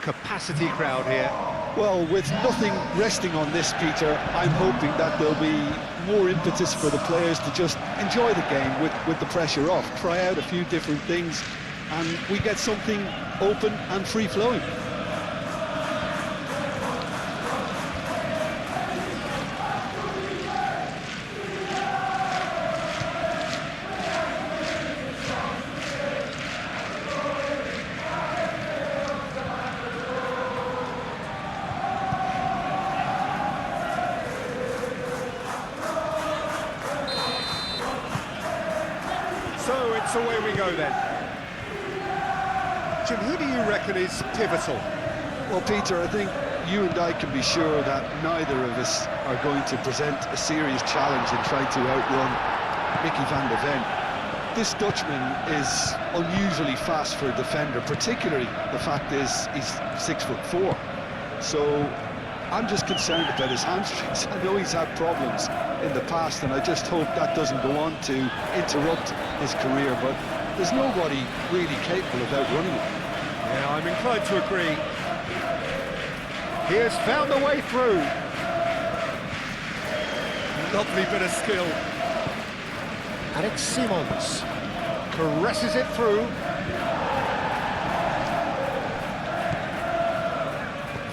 Capacity crowd here. Well, with nothing resting on this, Peter, I'm hoping that there'll be more impetus for the players to just enjoy the game with the pressure off, try out a few different things, and we get something open and free-flowing. So it's away we go then. Jim, who do you reckon is pivotal? Well, Peter, I think you and I can be sure that neither of us are going to present a serious challenge in trying to outrun Mickey van der Ven. This Dutchman is unusually fast for a defender, particularly the fact is he's 6'4". So I'm just concerned about his hamstrings. I know he's had problems in the past, and I just hope that doesn't go on to interrupt his career, but there's nobody really capable of outrunning him. Yeah, I'm inclined to agree. He has found a way through. Lovely bit of skill. And it's Simons. Caresses it through.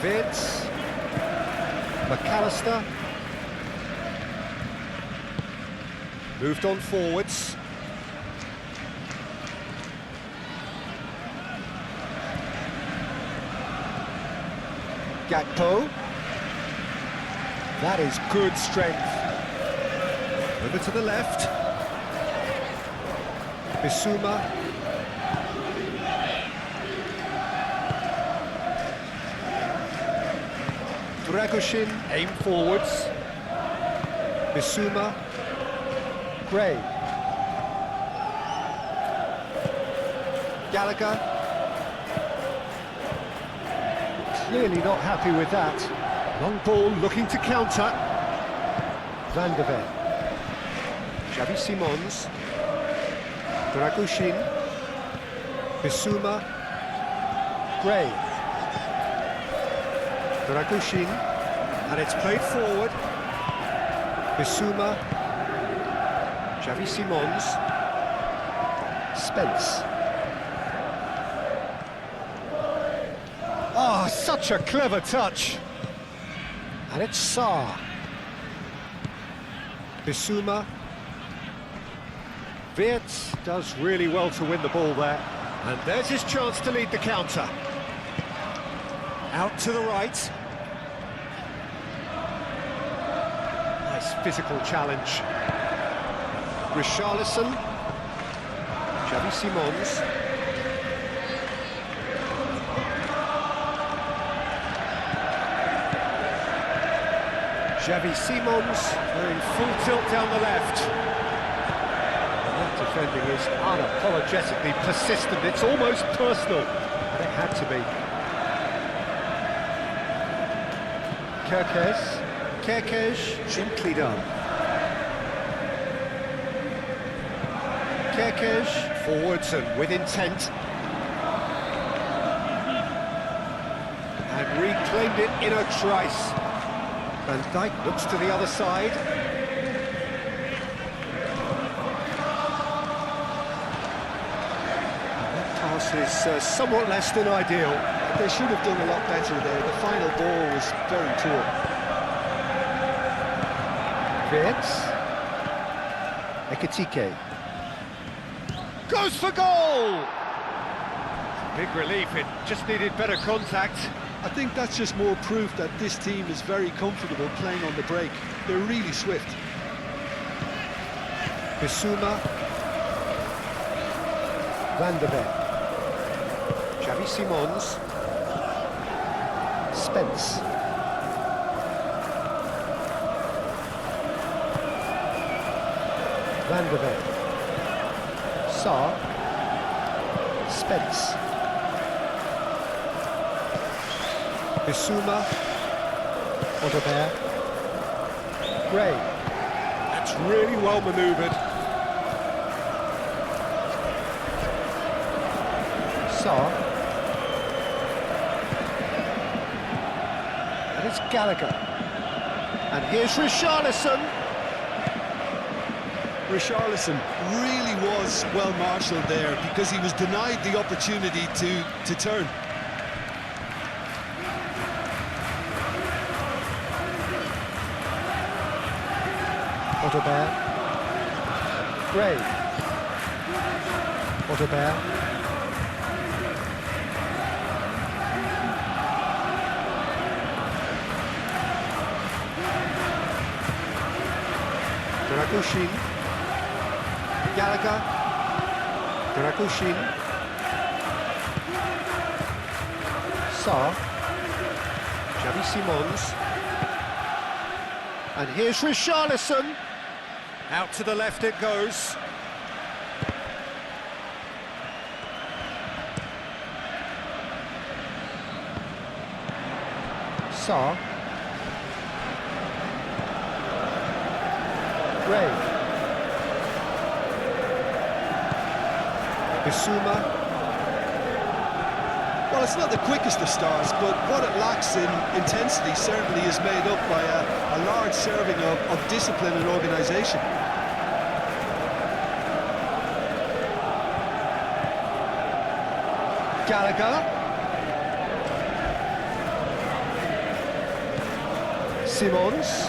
Vince. McAllister. Moved on forwards. Gakpo. That is good strength. Over to the left. Bissouma. Dragoshin, aim forwards. Bissouma. Gray. Gallagher. Clearly not happy with that. Long ball looking to counter. Van der Ven. Xavi Simons. Dragoshin. Bissouma. Gray. Dragoshin. And it's played forward. Bissouma. Xavi Simons. Spence. Oh, such a clever touch. And it's Sarr. Bissouma. Wirtz does really well to win the ball there. And there's his chance to lead the counter. Out to the right. Nice physical challenge. Richarlison. Xavi Simons. Xavi Simons going full tilt down the left. And that defending is unapologetically persistent. It's almost personal, and it had to be. Kerkez, gently done. Kerkez, forwards and with intent. And reclaimed it in a trice. Van Dijk looks to the other side. That pass is somewhat less than ideal. They should have done a lot better there. The final ball was very poor. Wirtz. Ekitike. Goes for goal! Big relief, it just needed better contact. I think that's just more proof that this team is very comfortable playing on the break. They're really swift. Bissouma. Van der Ven. Xavi Simons. Spence. Van der Ven. Sarr. Spence. Bissouma. Odobert. Gray. That's really well manoeuvred. Sarr. It's Gallagher. And here's Richarlison. Richarlison really was well marshalled there because he was denied the opportunity to turn. Otterberg. Gray. Otterberg. Dragushin. Gallagher. Dragushin. Sarr. Xavi Simons. And here's Richarlison. Out to the left it goes. Sarr. Gray. Bissouma. Well, it's not the quickest of starts, but what it lacks in intensity certainly is made up by a large serving of discipline and organisation. Gallagher. Simons.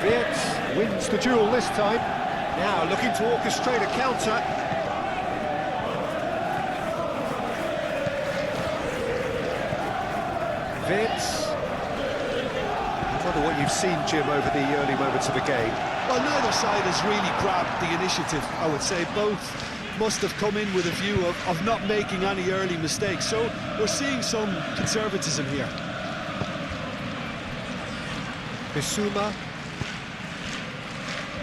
Wirtz wins the duel this time. Now looking to orchestrate a counter. Wirtz. I wonder what you've seen, Jim, over the early moments of the game. Well, neither side has really grabbed the initiative, I would say. Both must have come in with a view of not making any early mistakes. So we're seeing some conservatism here. Bissouma.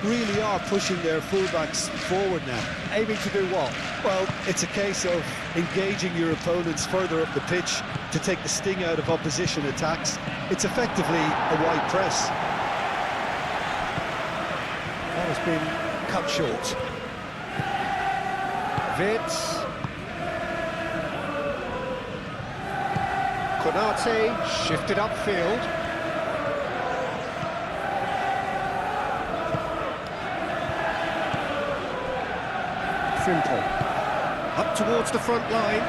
Really are pushing their fullbacks forward now. Aiming to do what? Well, it's a case of engaging your opponents further up the pitch to take the sting out of opposition attacks. It's effectively a wide press. That has been cut short. Wirtz. Konate shifted upfield. Frimpong. Up towards the front line.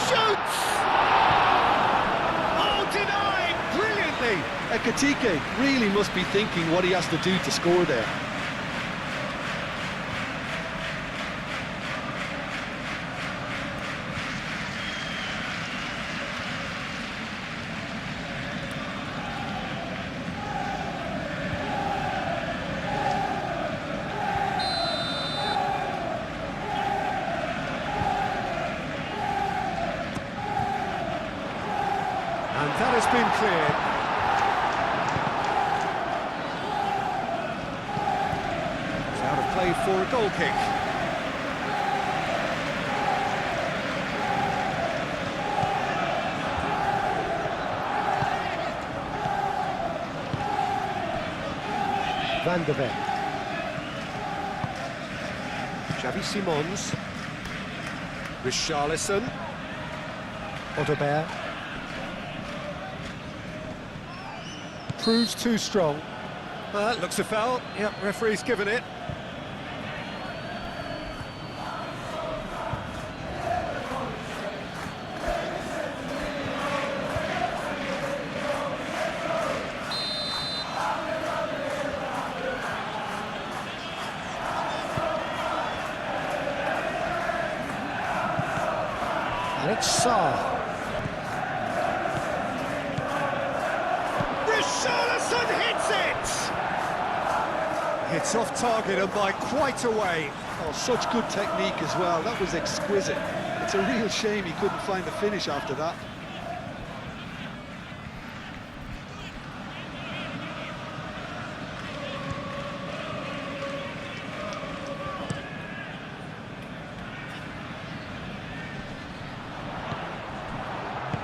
Shoots! Oh, denied! Brilliantly! Ekitike really must be thinking what he has to do to score there. And that has been cleared. It's out of play for a goal kick. Van de Ven. Xavi Simons. Richarlison. Otterberg. Proves too strong. Looks a foul. Yep, referee's given it. And it's Sarr. Richarlison hits it! It's off target and by quite a way. Oh, such good technique as well. That was exquisite. It's a real shame he couldn't find the finish after that.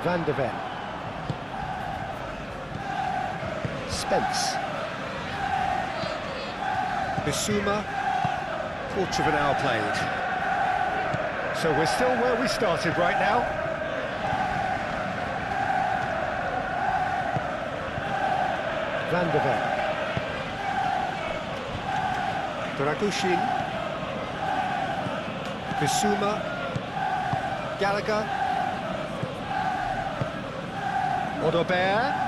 Van de Ven. Spence. Bissouma. Quarter of an hour played. So we're still where we started right now. Van de Ven. Dragushin. Bissouma. Gallagher. Odobert.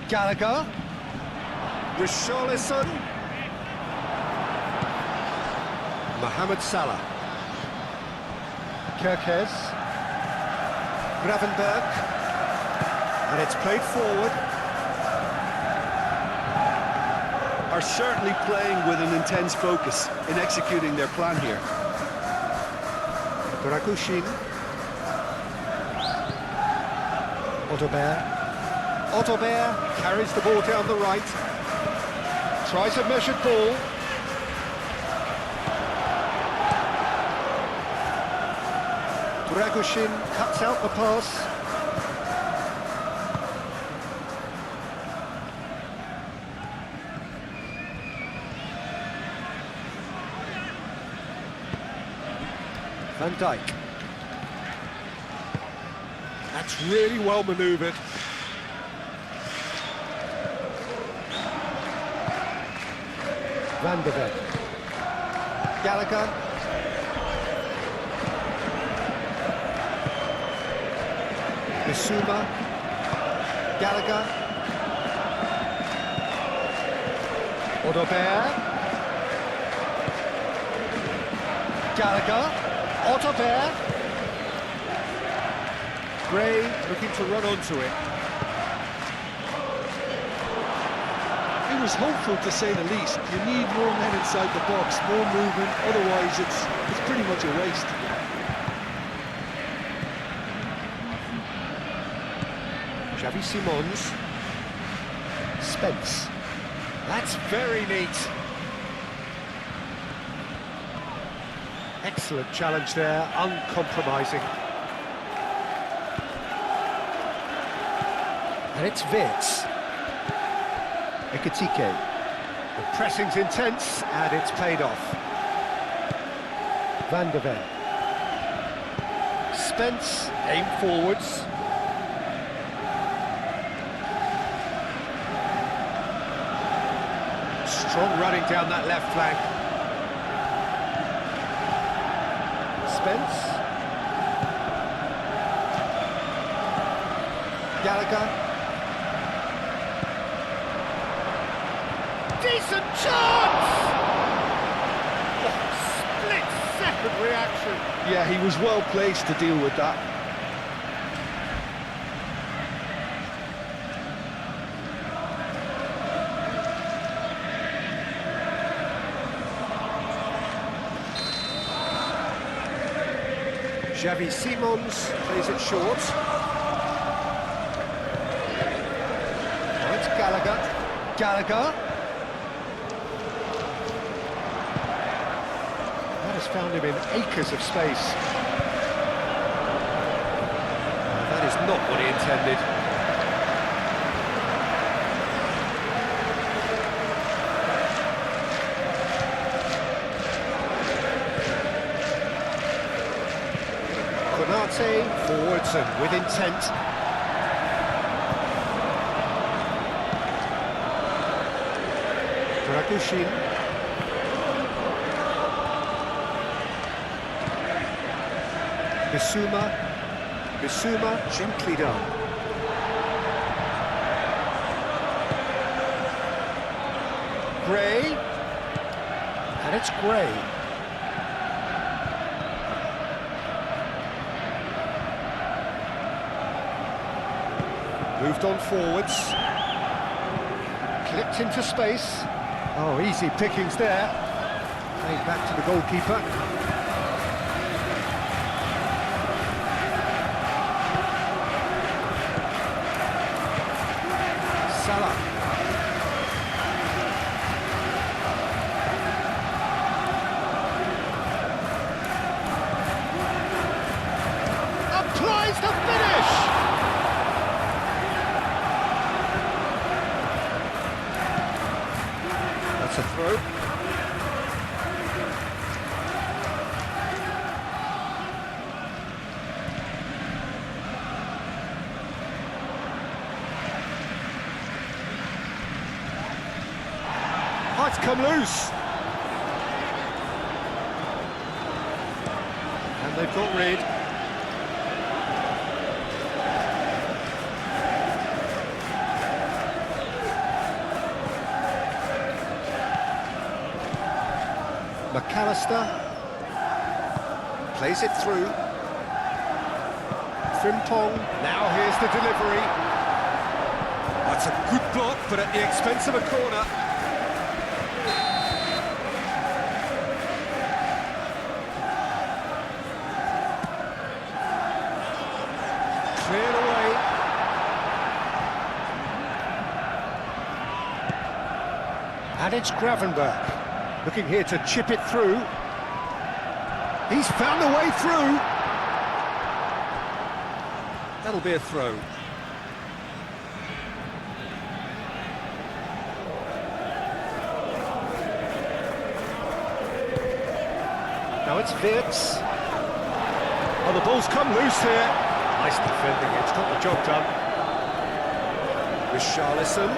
Gallagher. Richarlison. Mohamed Salah. Kerkez. Gravenberg. And it's played forward. Are certainly playing with an intense focus in executing their plan here. Dragushin. Odobert. Odobert carries the ball down the right. Tries a measured ball. Dragushin cuts out the pass. Van Dijk. That's really well manoeuvred. Van de Ven. Gallagher. Bissouma. Gallagher. Odobert. Gallagher. Odobert. Gray looking to run onto it. It was hopeful, to say the least. You need more men inside the box, more movement, otherwise it's pretty much a waste. Xavi Simons. Spence. That's very neat. Excellent challenge there, uncompromising. And it's Wirtz. Ekitike. The pressing's intense, and it's paid off. Van de Ven. Spence, aim forwards. Strong running down that left flank. Spence. Gallagher. Decent chance! Oh, split-second reaction. Yeah, he was well placed to deal with that. Xavi Simons plays it short. It's Gallagher. Gallagher. That has found him in acres of space. That is not what he intended. Konate forwards and with intent. Dragushin. Bissouma, gently done. Gray, and it's Gray. Moved on forwards. Clipped into space. Oh, easy pickings there. Played back to the goalkeeper. Salah. Applies the finish! throw. Oh, it's come loose. And they've got rid. McAllister plays it through. Frimpong, now here's the delivery. That's a good block, but at the expense of a corner. Cleared away. And it's Gravenberch. Looking here to chip it through. He's found a way through. That'll be a throw. Now it's Wirtz. Oh, the ball's come loose here. Nice defending, it's got the job done. Richarlison.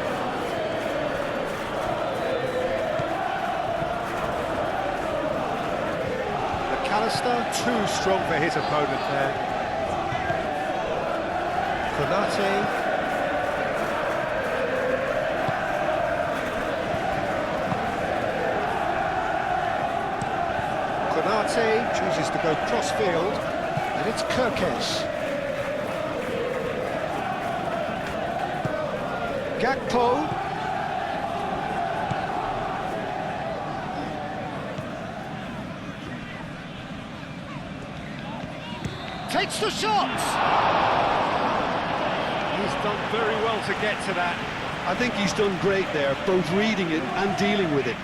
McAllister, too strong for his opponent there. Konate. Konate chooses to go cross-field, and it's Kirkesh. Gakpo. Takes the shot! He's done very well to get to that. I think he's done great there, both reading it and dealing with it.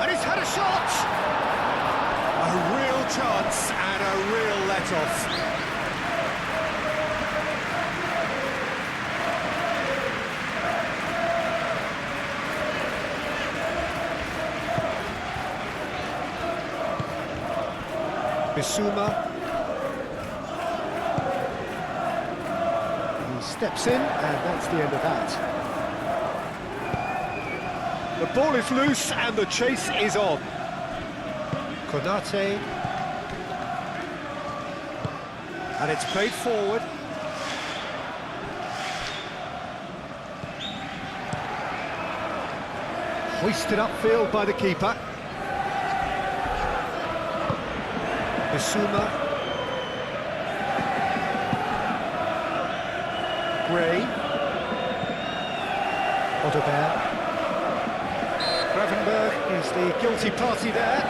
And he's had a shot! A real chance and a real let-off. Bissouma. He steps in, and that's the end of that. The ball is loose, and the chase is on. Konate. And it's played forward. Hoisted upfield by the keeper. Bissouma. Gray. Odobert. Gravenberch is the guilty party there.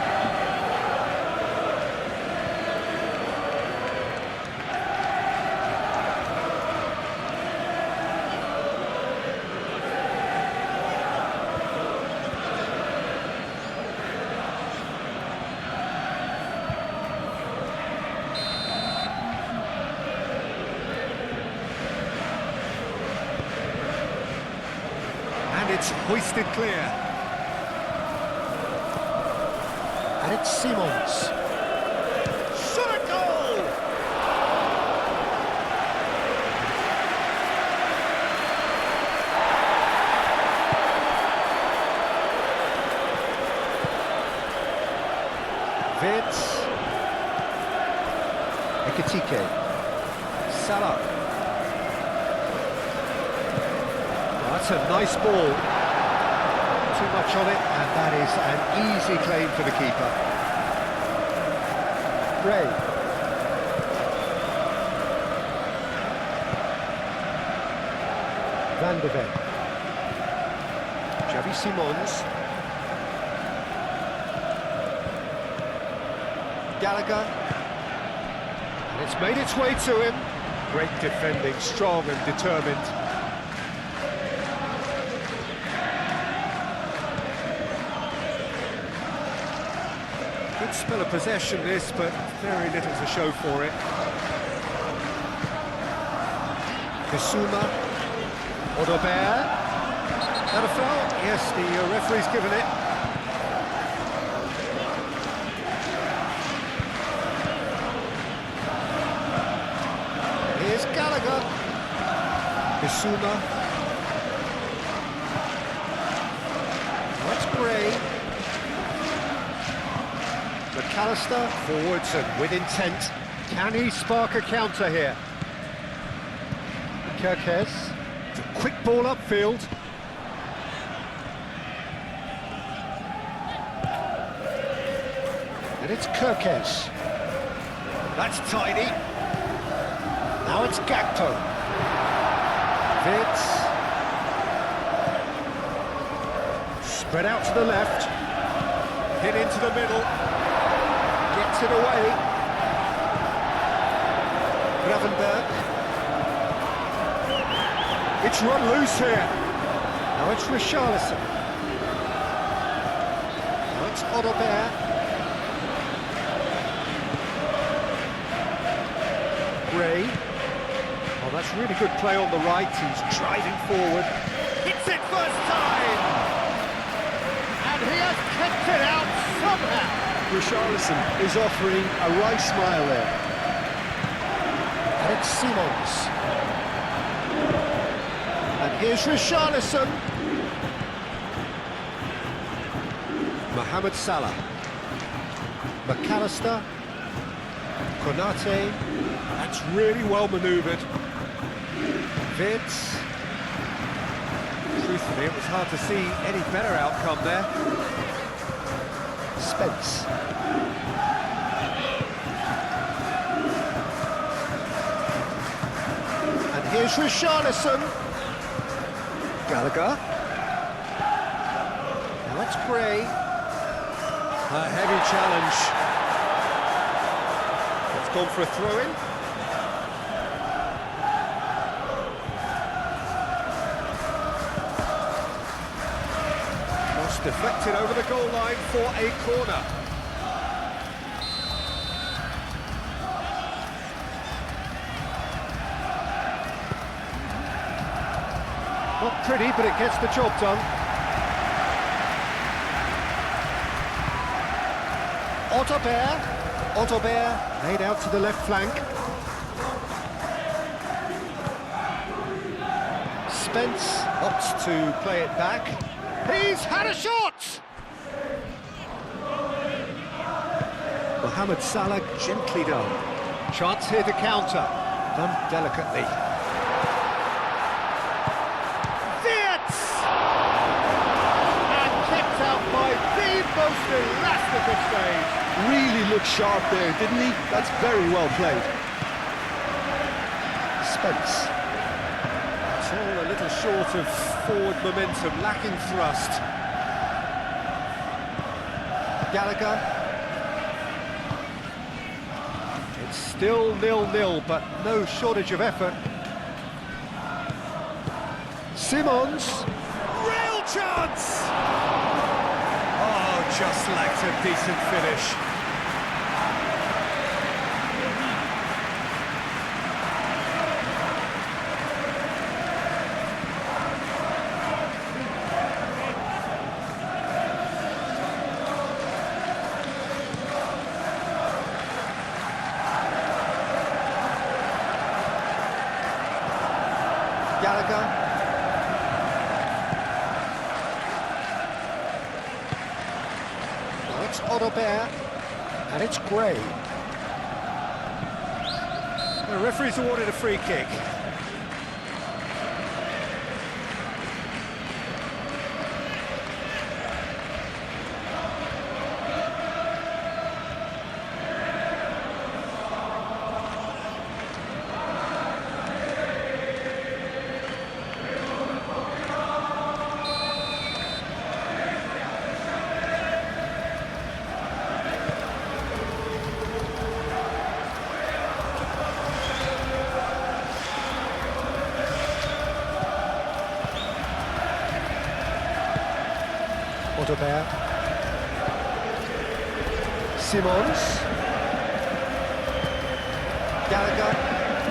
And it's hoisted clear. And it's Simons. Shot a goal! Wirtz. Ekitike. Salah. That's a nice ball. Too much on it, and that is an easy claim for the keeper. Gray. Van de Ven. Xavi Simons. Gallagher. And it's made its way to him. Great defending, strong and determined. spell of possession this, but very little to show for it. Bissouma, Odobert, and a foul? Yes, the referee's given it. Here's Gallagher, Bissouma, that's Gray. McAllister forwards and with intent. Can he spark a counter here? Kirkes, it's a quick ball upfield. And it's Kirkes. That's tidy. Now it's Gakpo. Vitz. Spread out to the left. Hit into the middle. Gets it away. Gravenberg. It's run loose here. Now it's Richarlison. Now it's Odobert. Gray. Oh, that's really good play on the right. He's driving forward. Hits it first time! And he has kept it out somehow. Richarlison is offering a wry smile there. And it's Simons. And here's Richarlison. Mohamed Salah. McAllister. Konate. That's really well manoeuvred. Vitz. Truthfully, it was hard to see any better outcome there. Spence. And here's Richarlison. Gallagher. Now it's Gray. A heavy challenge. It's gone for a throw-in. Cross deflected over the goal line for a corner. Not pretty, but it gets the job done. Odobert laid out to the left flank. Spence opts to play it back. He's had a shot! Mohamed Salah gently done. Chance here to counter. Done delicately. Most elastic stage. Really looked sharp there, didn't he? That's very well played. Spence. It's all a little short of forward momentum, lacking thrust. Gallagher. It's still 0-0, but no shortage of effort. Simons. Real chance! Just lacked a decent finish. Gallagher. It's Odobert, and it's Gray. The referee's awarded a free kick. Odobert. Simons. Gallagher,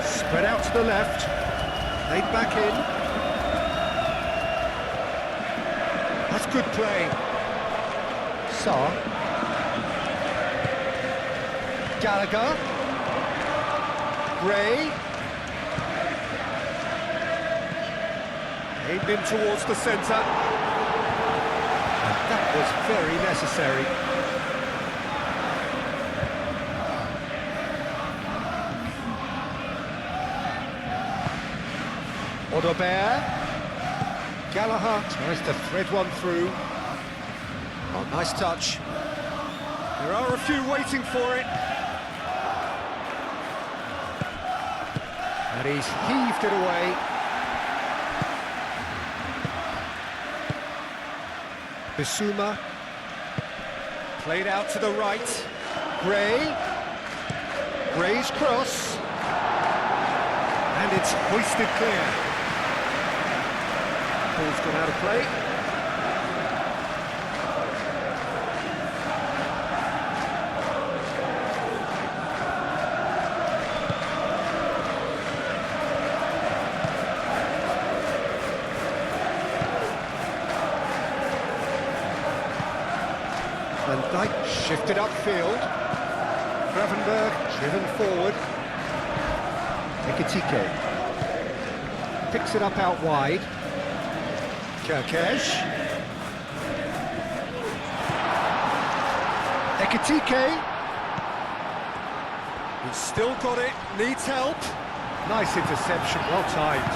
spread out to the left, laid back in. That's good play. Sarr. Gallagher. Gray. Aimed in towards the centre. And that was very necessary. Odobert. Gallagher tries to thread one through. Oh, nice touch. There are a few waiting for it. And he's heaved it away. Bissouma. Played out to the right. Gray. Gray's cross. And it's hoisted clear. Ball's gone out of play. Van Dijk shifted upfield. Gravenberg driven forward. Ekitike picks it up out wide. Kerkesh. Ekitike. He's still got it, needs help. Nice interception, well timed.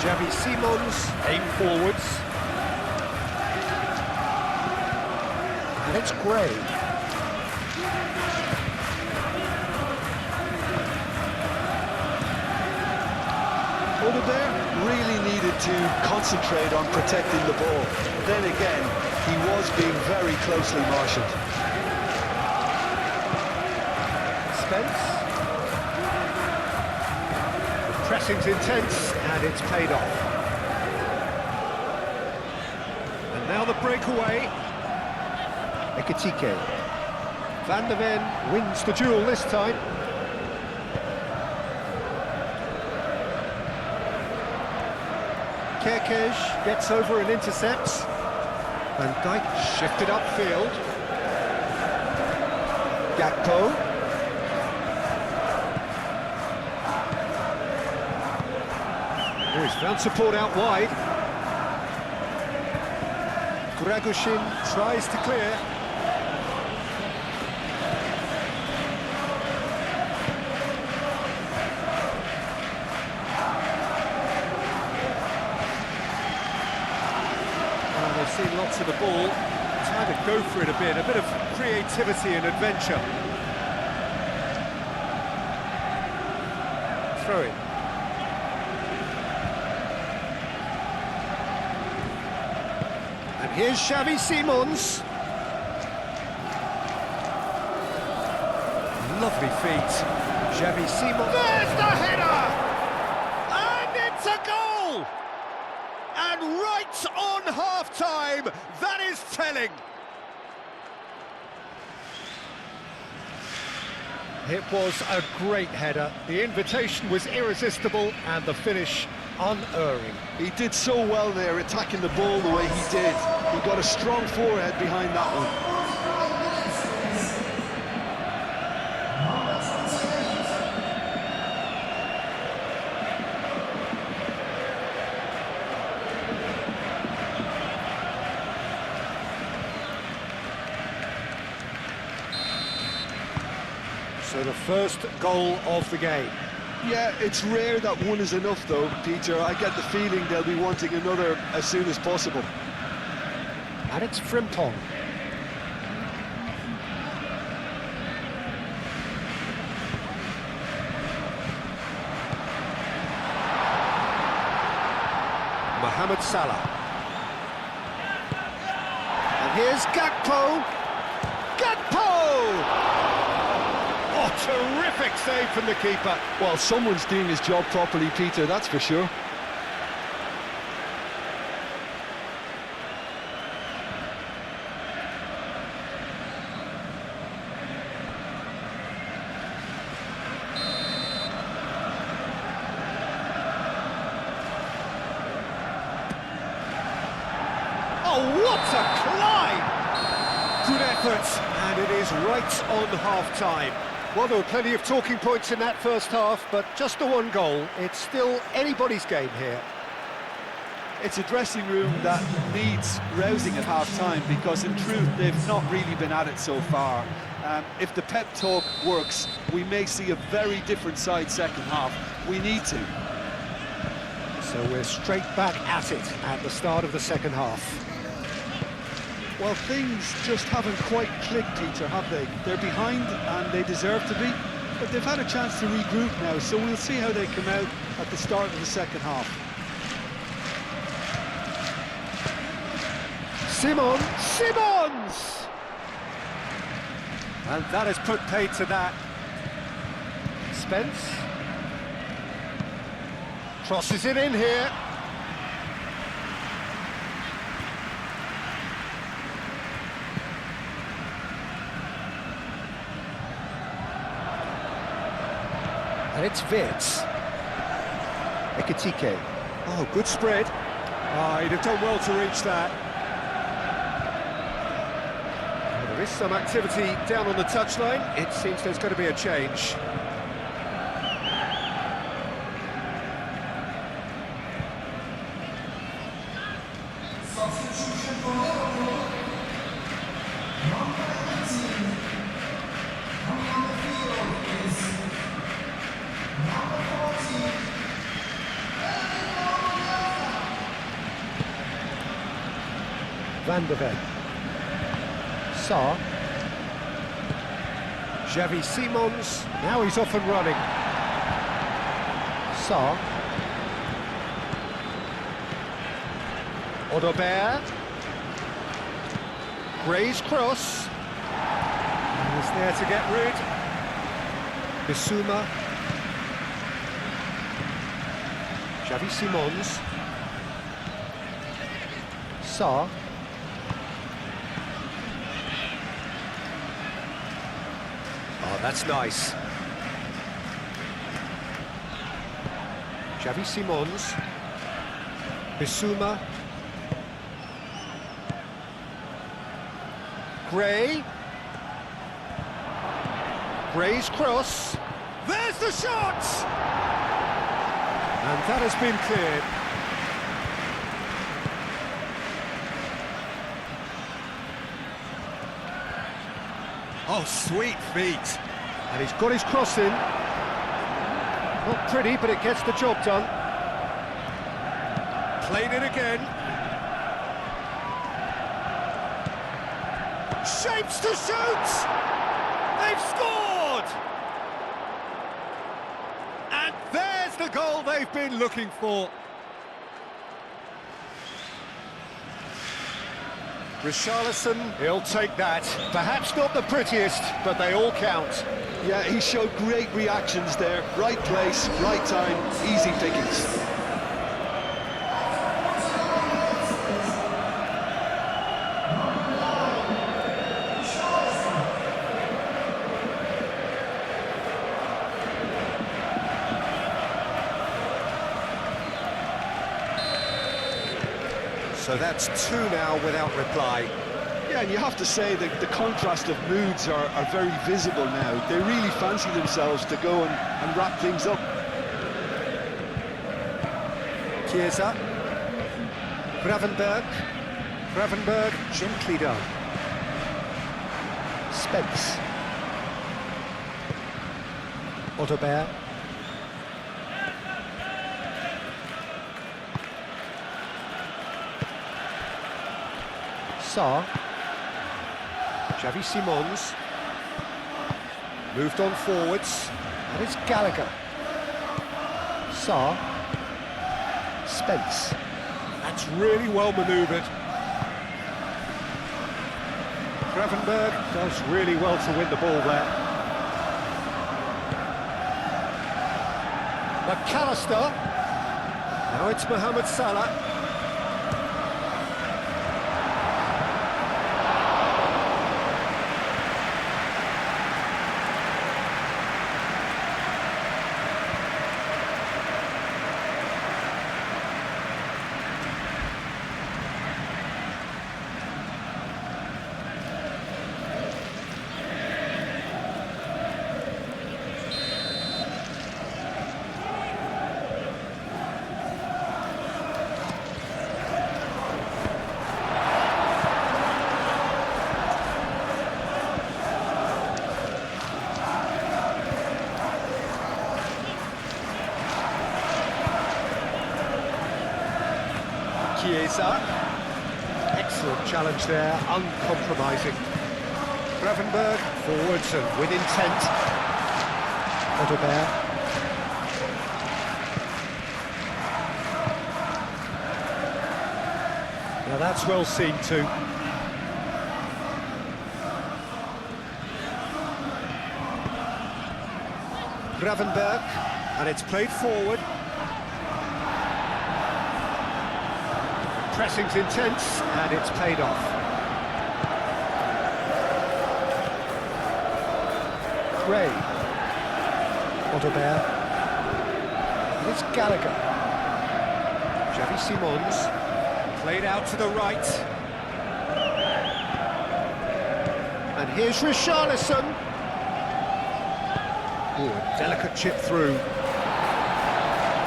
Xavi Simons, aim forwards. And it's Gray. Odobert really needed to concentrate on protecting the ball. Then again, he was being very closely marshalled. Spence. The pressing's intense, and it's paid off. And now the breakaway. Ekitike. Van der Ven wins the duel this time. Kerkesh gets over and intercepts. Van Dijk shifted upfield. Gakpo. Oh, he's found support out wide. Gragushin tries to clear. They've seen lots of the ball, trying to go for it a bit of creativity and adventure. Throw it. And here's Xavi Simons. Lovely feet. Xavi Simons. There's the header! And it's a goal! And right on half-time, that is telling. It was a great header. The invitation was irresistible and the finish unerring. He did so well there, attacking the ball the way he did. He got a strong forehead behind that one. So the first goal of the game. Yeah, it's rare that one is enough though, Peter. I get the feeling they'll be wanting another as soon as possible. And it's Frimpong. Mohamed Salah. And here's Gakpo. Gakpo! Oh, terrific save from the keeper. Well, someone's doing his job properly, Peter, that's for sure. Oh, what a climb! Good effort, and it is right on half-time. Well, there were plenty of talking points in that first half, but just the one goal. It's still anybody's game here. It's a dressing room that needs rousing at half-time because, in truth, they've not really been at it so far. If the pep talk works, we may see a very different side second half. We need to. So we're straight back at it at the start of the second half. Well, things just haven't quite clicked, Peter, have they? They're behind and they deserve to be, but they've had a chance to regroup now, so we'll see how they come out at the start of the second half. Simons! And that has put paid to that. Spence. Crosses it in here. And it's Vitz. Ekitike. Oh, good spread. Oh, he'd have done well to reach that. Well, there is some activity down on the touchline. It seems there's going to be a change. Van de Ven. Sarr. Xavi Simons. Now he's off and running. Sarr. Odobert. Gray's cross. He's there to get rid. Bissouma. Xavi Simons. Sarr. Oh, that's nice. Xavi Simons. Bissouma. Gray. Gray's cross. There's the shot! And that has been cleared. Oh, sweet feet. And he's got his cross in. Not pretty, but it gets the job done. Played it again. Shapes to shoot! They've scored! And there's the goal they've been looking for. Richarlison, he'll take that. Perhaps not the prettiest, but they all count. Yeah, he showed great reactions there. Right place, right time, easy pickings. So that's two now without reply. Yeah, and you have to say that the contrast of moods are very visible now. They really fancy themselves to go and wrap things up. Chiesa. Gravenberg. Gravenberg, gently done. Spence. Odobert. Sarr. Xavi Simons. Moved on forwards. And it's Gallagher. Sarr. Spence. That's really well manoeuvred. Gravenberg does really well to win the ball there. McAllister. Now it's Mohamed Salah. Chiesa. Excellent challenge there, uncompromising. Gravenberg forwards and with intent. Ottobert. Now that's well seen too. Gravenberg, and it's played forward. Pressing's intense, and it's paid off. Gray. Ottobert. And it's Gallagher. Xavi Simons. Played out to the right. And here's Richarlison. Ooh, a delicate chip through.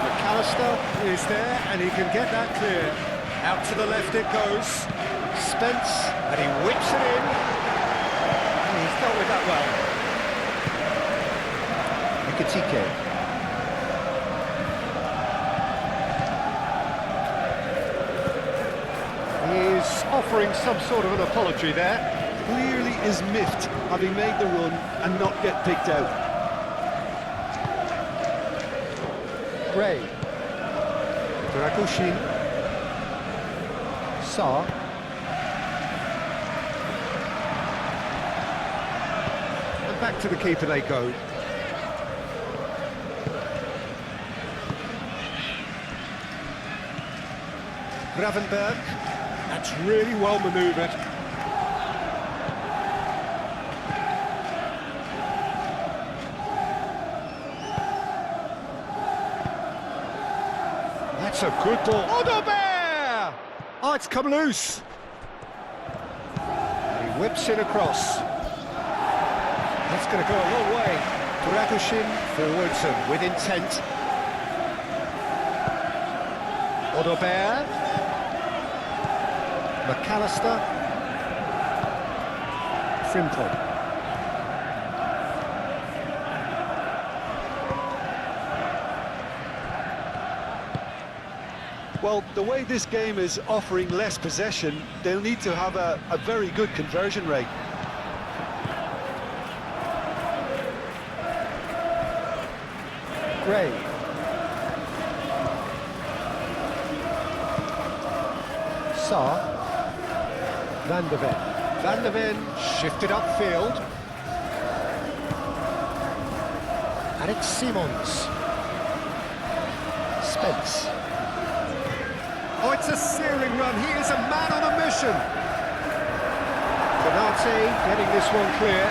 McAllister is there, and he can get that clear. Out to the left it goes. Spence, and he whips it in. And he's dealt with that well. Ekitike. He's offering some sort of an apology there. Clearly is miffed, having made the run and not get picked out. Gray. Dragushin. Saar. And back to the keeper they go. Gravenberg. That's really well manoeuvred. That's a good ball. Ottobert! Oh, it's come loose. And he whips it across. That's going to go a long way. Dragushin forwards and with intent. Ottobert. McAllister. Frimpong. Well, the way this game is offering less possession, they'll need to have a very good conversion rate. Gray. Saar. Van de Ven. Van de Ven shifted upfield. And it's Simons. Spence. Oh, it's a searing run. He is a man on a mission. Konate getting this one clear.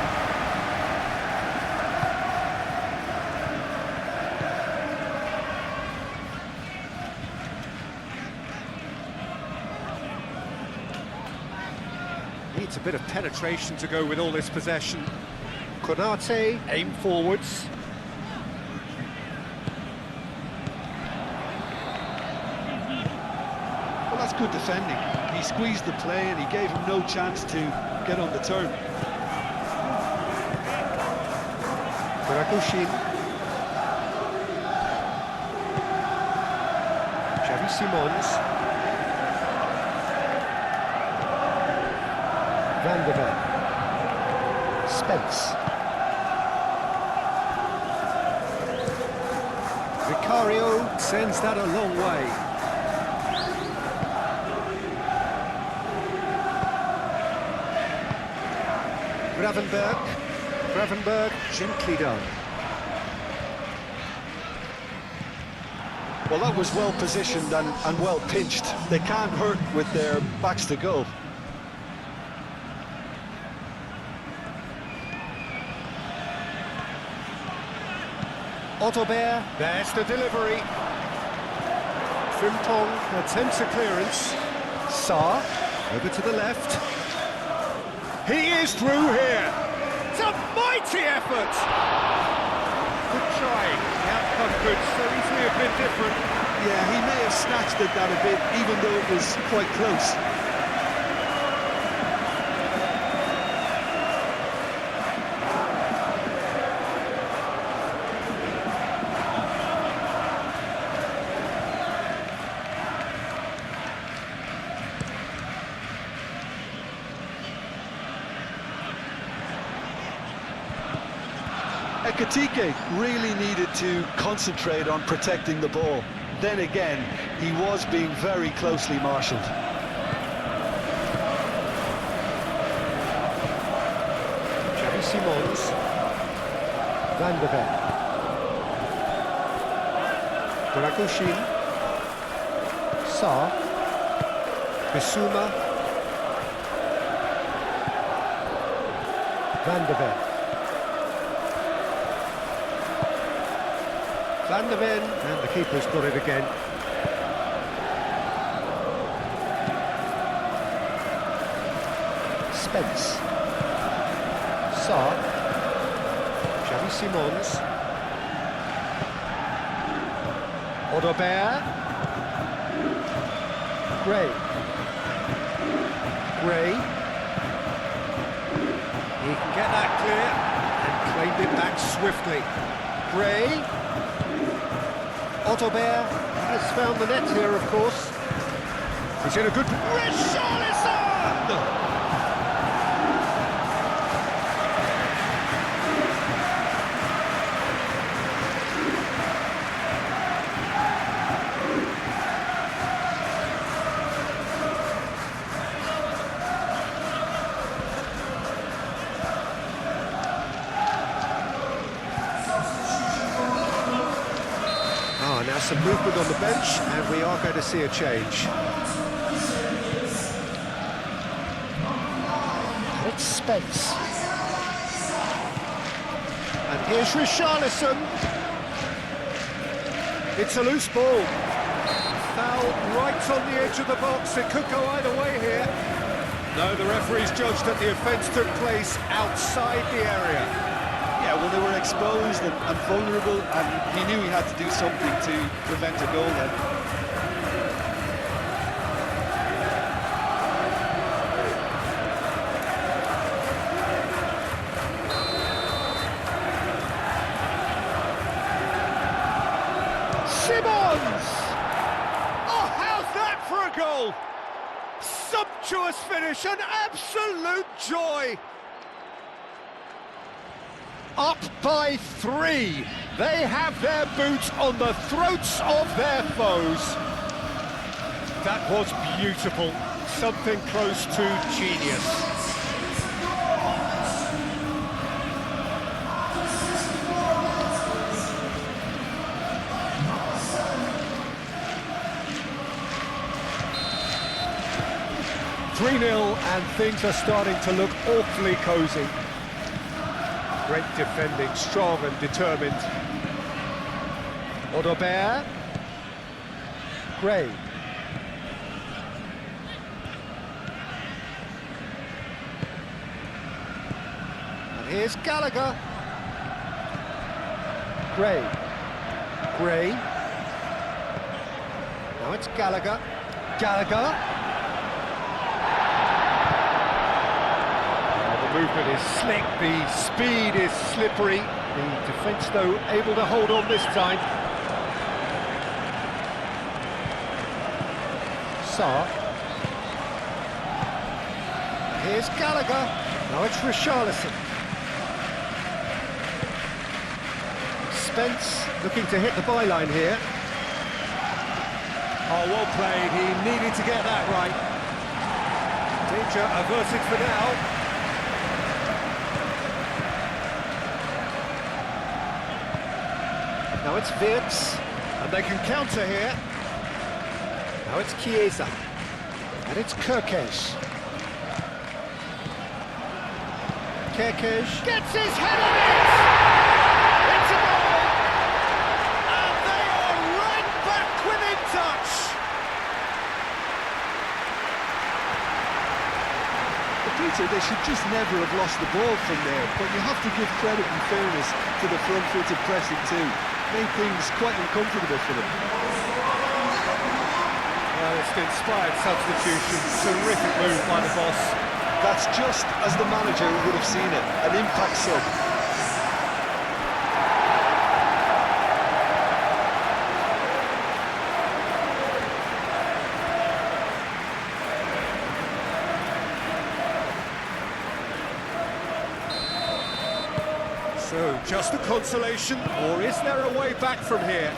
Needs a bit of penetration to go with all this possession. Konate, aim forwards. Well, that's good defending. He squeezed the play and he gave him no chance to get on the turn. Dragushin. Xavi Simons. Van de Ven. Spence. Vicario sends that a long way. Gravenberg, gently done. Well, that was well positioned and well pinched. They can't hurt with their backs to goal. Ottobert, there's the delivery. Frimpong attempts a clearance. Saar, over to the left. He is through here. It's a mighty effort. Good trying. The outcome could so easily have been different. Yeah, he may have snatched at that a bit, even though it was quite close. Ekitike really needed to concentrate on protecting the ball. Then again, he was being very closely marshalled. Xavi Simons. Van de Ven. Dragoshin. Sarr. Bissouma. Van de Ven. Van de Ven, and the keeper's got it again. Spence. Sarr. Xavi Simons. Odobert. Gray. Gray. He can get that clear and claimed it back swiftly. Gray. Odobert has found the net here, of course. He's in a good... Richarlison! Now some movement on the bench, and we are going to see a change. It's Spence. And here's Richarlison. It's a loose ball. Foul right on the edge of the box. It could go either way here. No, the referee's judged that the offence took place outside the area. Yeah, well, they were exposed and vulnerable, and he knew he had to do something to prevent a goal then. Simons! Oh, how's that for a goal? Sumptuous finish, an absolute joy! Up by 3. They have their boots on the throats of their foes. That was beautiful. Something close to genius. (3-0) and things are starting to look awfully cosy. Great defending, strong and determined. Odobert. Gray. And here's Gallagher. Gray. Gray. Now it's Gallagher. Gallagher. Movement is slick, the speed is slippery. The defence, though, able to hold on this time. Sarr. Here's Gallagher. Now it's Richarlison. Spence looking to hit the byline here. Oh, well played. He needed to get that right. Danger averted for now. Now it's Wirtz, and they can counter here. Now it's Chiesa, and it's Kerkesh. Kerkesh gets his head on it! It's a goal! And they are right back within touch! Peter, they should just never have lost the ball from there, but you have to give credit and fairness to the front-footed pressing too. Made things quite uncomfortable for them. Well, it's an inspired substitution. Terrific move by the boss. That's just as the manager would have seen it, an impact sub. So, just a consolation, or is there a way back from here?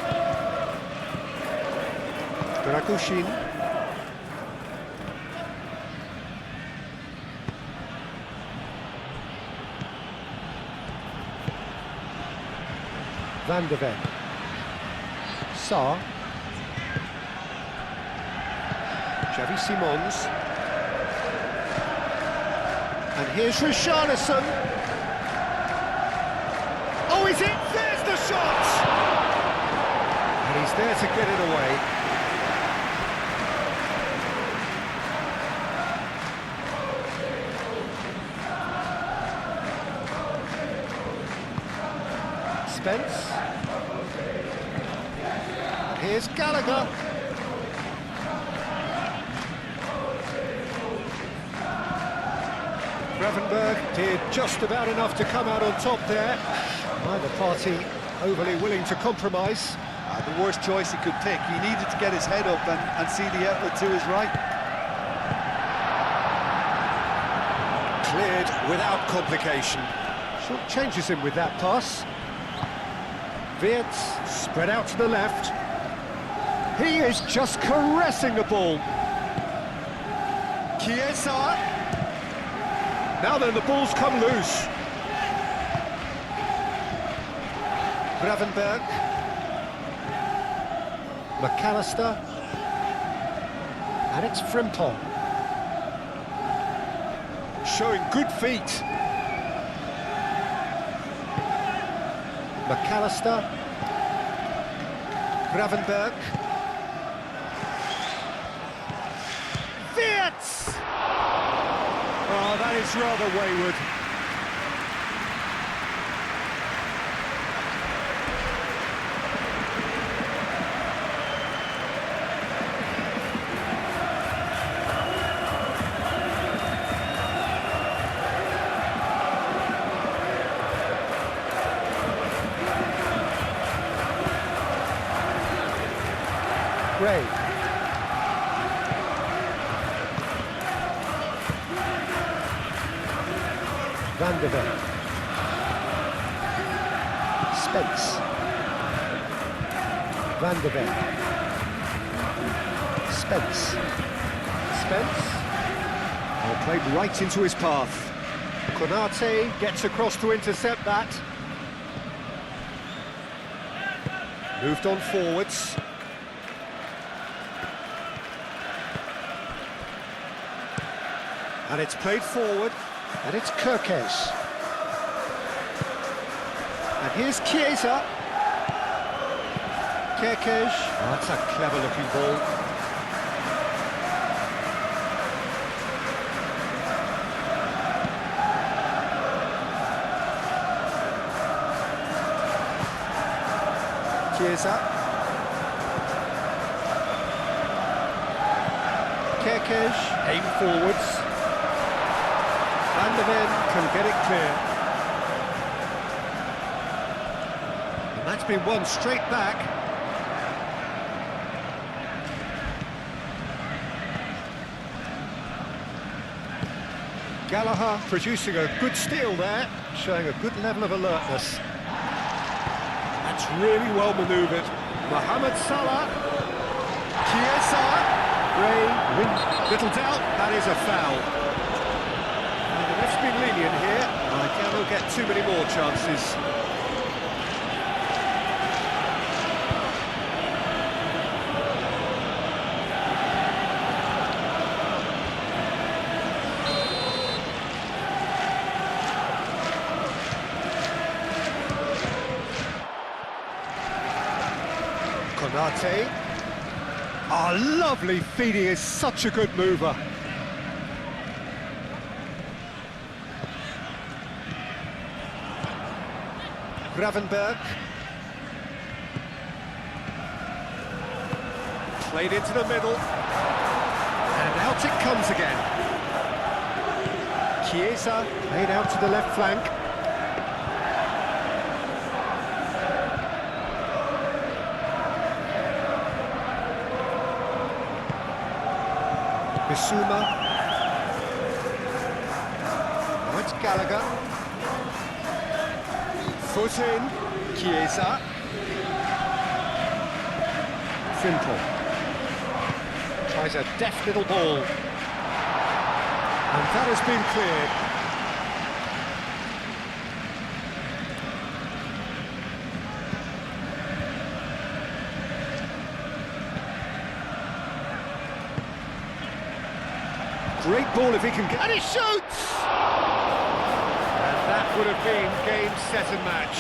Dragushin. Van de Ven. Sarr. Xavi Simons. And here's Richarlison. Oh, is it? There's the shot! And he's there to get it away. Spence. And here's Gallagher. Gravenberg did just about enough to come out on top there. Neither party overly willing to compromise. The worst choice he could pick. He needed to get his head up and see the outlet to his right. Cleared without complication. Short changes him with that pass. Wirtz spread out to the left. He is just caressing the ball. Chiesa. Now then, the ball's come loose. Gravenberg. McAllister. And it's Frimpong. Showing good feet. McAllister. Gravenberg. Wirtz! Oh, that is rather wayward. Gray. Van de Ven. Spence. Van de Ven. Spence. Spence. Oh, played right into his path. Konate gets across to intercept that. Moved on forwards. And it's played forward, and it's Kerkez. And here's Chiesa. Kerkez. Oh, that's a clever-looking ball. Chiesa. Kerkez, aim forwards. Van de Ven can get it clear. And that's been won straight back. Gallagher producing a good steal there, showing a good level of alertness. That's really well manoeuvred. Mohamed Salah. Chiesa. Gray wins. Little doubt, that is a foul. The ref's been lenient here. I doubt he'll get too many more chances. Konate. Oh, lovely feed. He is such a good mover. Gravenberg. Played into the middle. And out it comes again. Chiesa played out to the left flank. Bissouma. Now it's Gallagher. Foot in, Chiesa. Simple. Tries a deft little ball. And that has been cleared. Great ball if he can get... And he shoots! And that would have been game, set and match.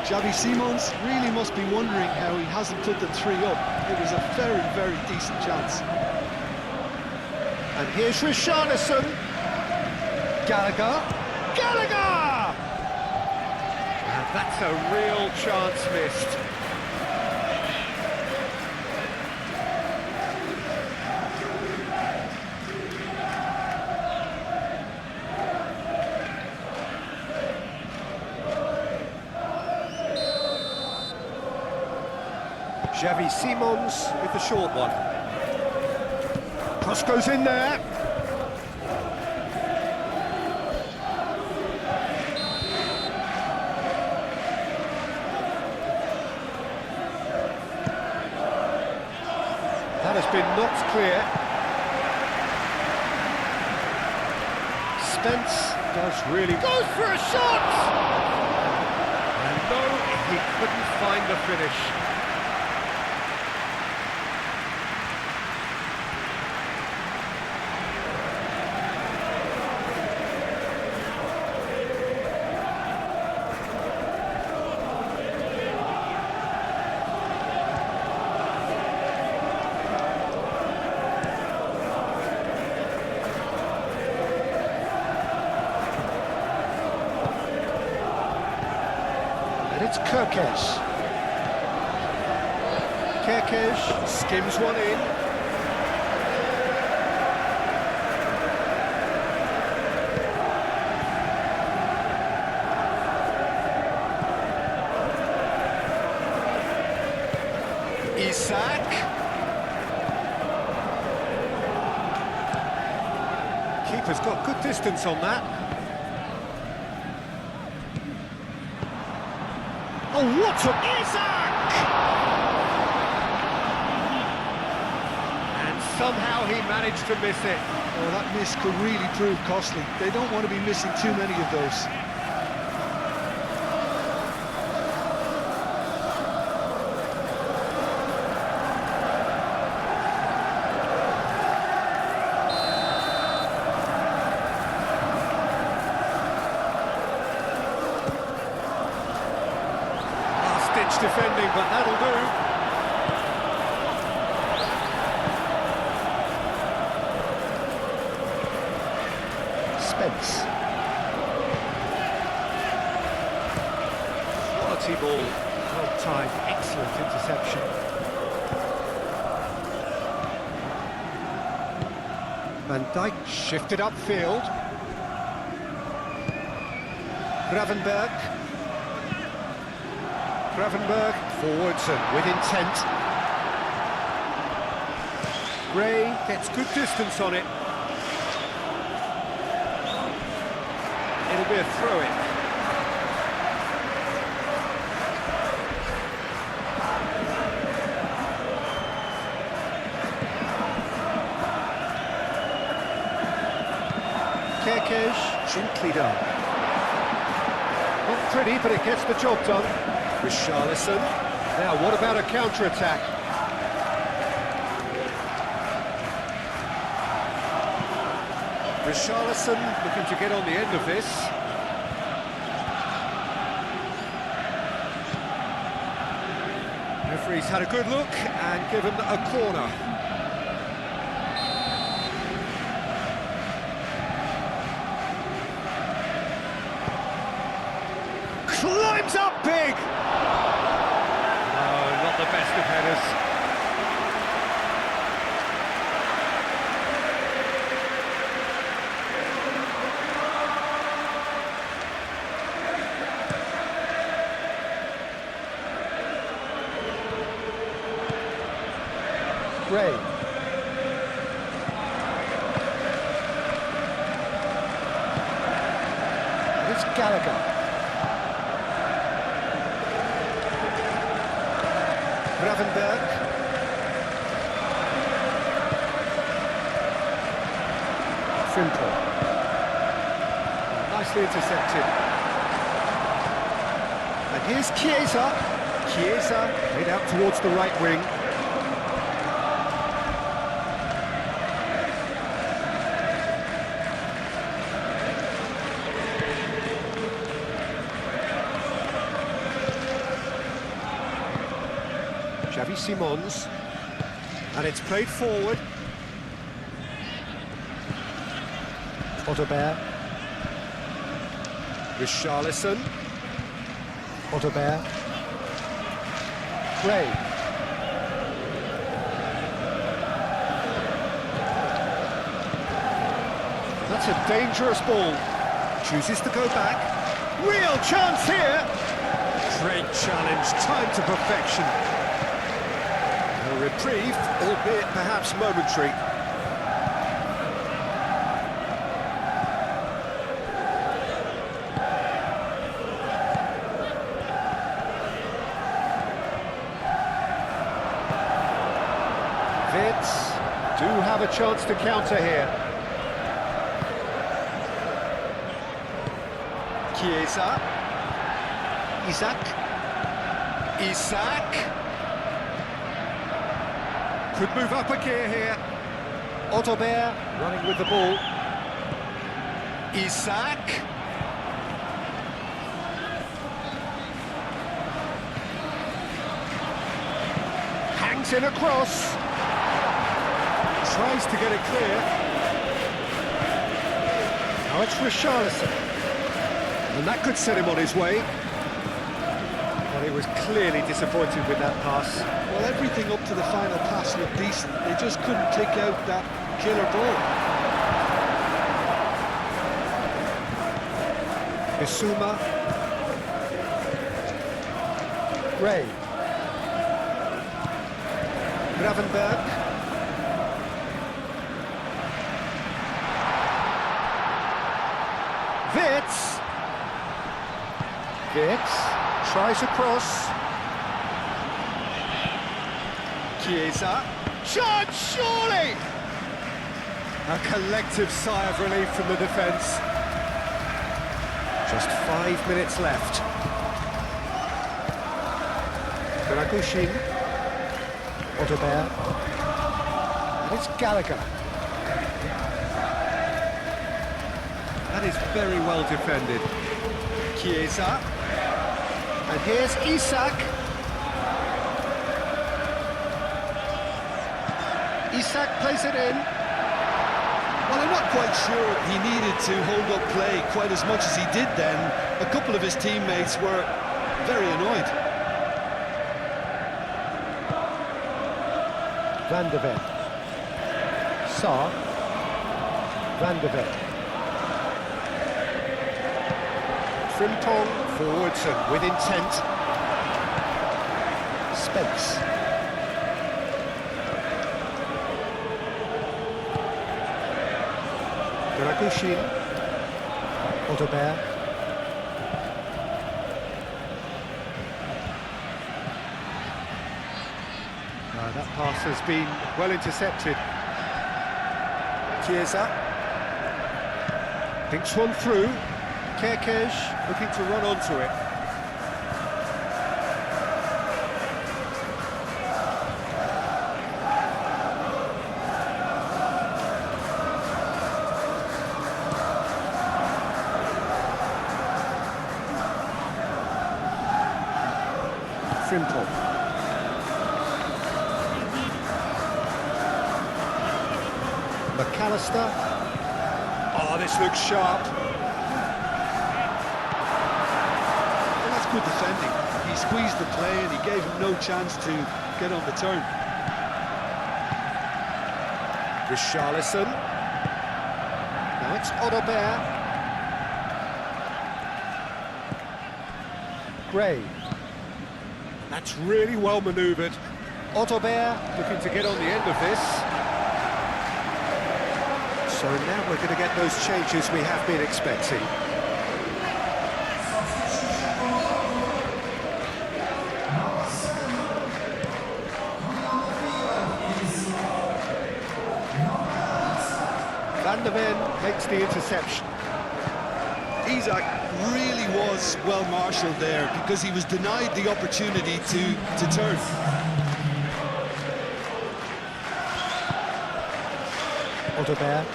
Xavi Simons really must be wondering how he hasn't put the 3 up. It was a very, very decent chance. And here's Richarlison. Gallagher. Gallagher! And that's a real chance missed. Xavi Simons with the short one. Cross goes in there. That has been knocked clear. Spence does really... Goes for a shot! And no, he couldn't find the finish. It's Kerkez. Kerkez skims one in. Isak. Keeper's got good distance on that. Oh, what a... Isak! And somehow he managed to miss it. Oh, that miss could really prove costly. They don't want to be missing too many of those. Defending, but that'll do. Spence. Quality ball. Well timed, excellent interception. Van Dijk shifted upfield. Gravenberg. Gravenberg forwards and with intent. Gray gets good distance on it. It'll be a throw-in. Kerkez, gently done. Not pretty, but it gets the job done. Richarlison. Now, what about a counter-attack? Richarlison looking to get on the end of this. Referee's had a good look and given a corner. Climbs up big! Not the best of headers. Gray. And it's Gallagher. Gravenberg. Frimpong. Nicely intercepted. And here's Chiesa. Chiesa played out towards the right wing. Xavi Simons, and it's played forward. Otterberg. Richarlison. Otterberg. Gray. That's a dangerous ball. Chooses to go back. Real chance here. Great challenge, timed to perfection. A reprieve, albeit perhaps momentary. Vitz do have a chance to counter here. Chiesa. Isak. Could move up a gear here. Otterberg running with the ball. Isak. Hangs in across. Tries to get it clear. Now it's Richarlison. And that could set him on his way. But he was clearly disappointed with that pass. Well, everything up to the final pass looked decent. They just couldn't take out that killer ball. Bissouma. Gray. Gravenberg. Vitz. Vitz tries across. Chiesa. Shot, surely! A collective sigh of relief from the defence. Just 5 minutes left. Dragushin. Otterberg. And it's Gallagher. That is very well defended. Chiesa. And here's Isak. Isak plays it in. Well, I'm not quite sure he needed to hold up play quite as much as he did then. A couple of his teammates were very annoyed. Van de Ven. Sarr. Van de Ven. Frimpong forwards and with intent. Spence. Dragushin. Otterberg. That pass has been well intercepted. Chiesa. Thinks one through. Kerkez looking to run onto it. Frimpong. McAllister. Oh, this looks sharp. Well, that's good defending. He squeezed the play and he gave him no chance to get on the turn. Richarlison. Now it's Otterberg. Gray. That's really well manoeuvred. Otterberg looking to get on the end of this. So now we're going to get those changes we have been expecting. Van der Ven makes the interception. Isak really was well marshalled there because he was denied the opportunity to turn. Odegaard.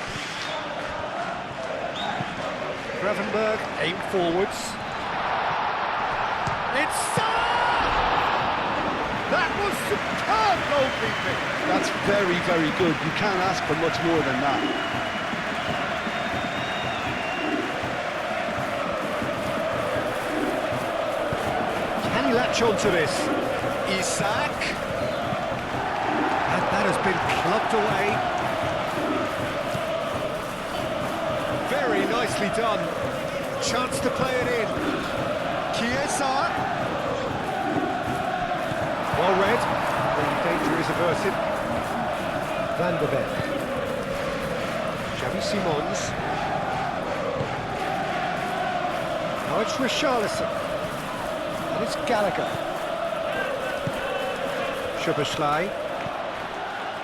Gravenberg aim forwards. It's that was superb goalkeeping. That's very, very good. You can't ask for much more than that. Can he latch onto this? Isak. And that has been clubbed away. Very nicely done. Chance to play it in. Chiesa. Well read. The danger is averted. Van der Ven. Xavi Simons. Now it's Richarlison. And it's Gallagher. Szoboszlai.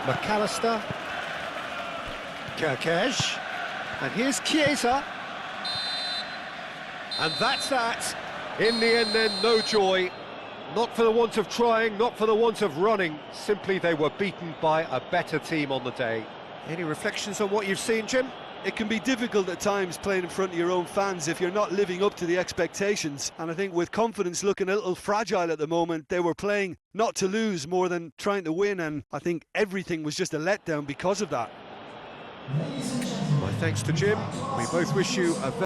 McAllister. Kerkez. And here's Chiesa. And that's that. In the end then, no joy. Not for the want of trying, not for the want of running. Simply they were beaten by a better team on the day. Any reflections on what you've seen, Jim? It can be difficult at times playing in front of your own fans if you're not living up to the expectations. And I think with confidence looking a little fragile at the moment, they were playing not to lose more than trying to win. And I think everything was just a letdown because of that. My thanks to Jim. We both wish you a very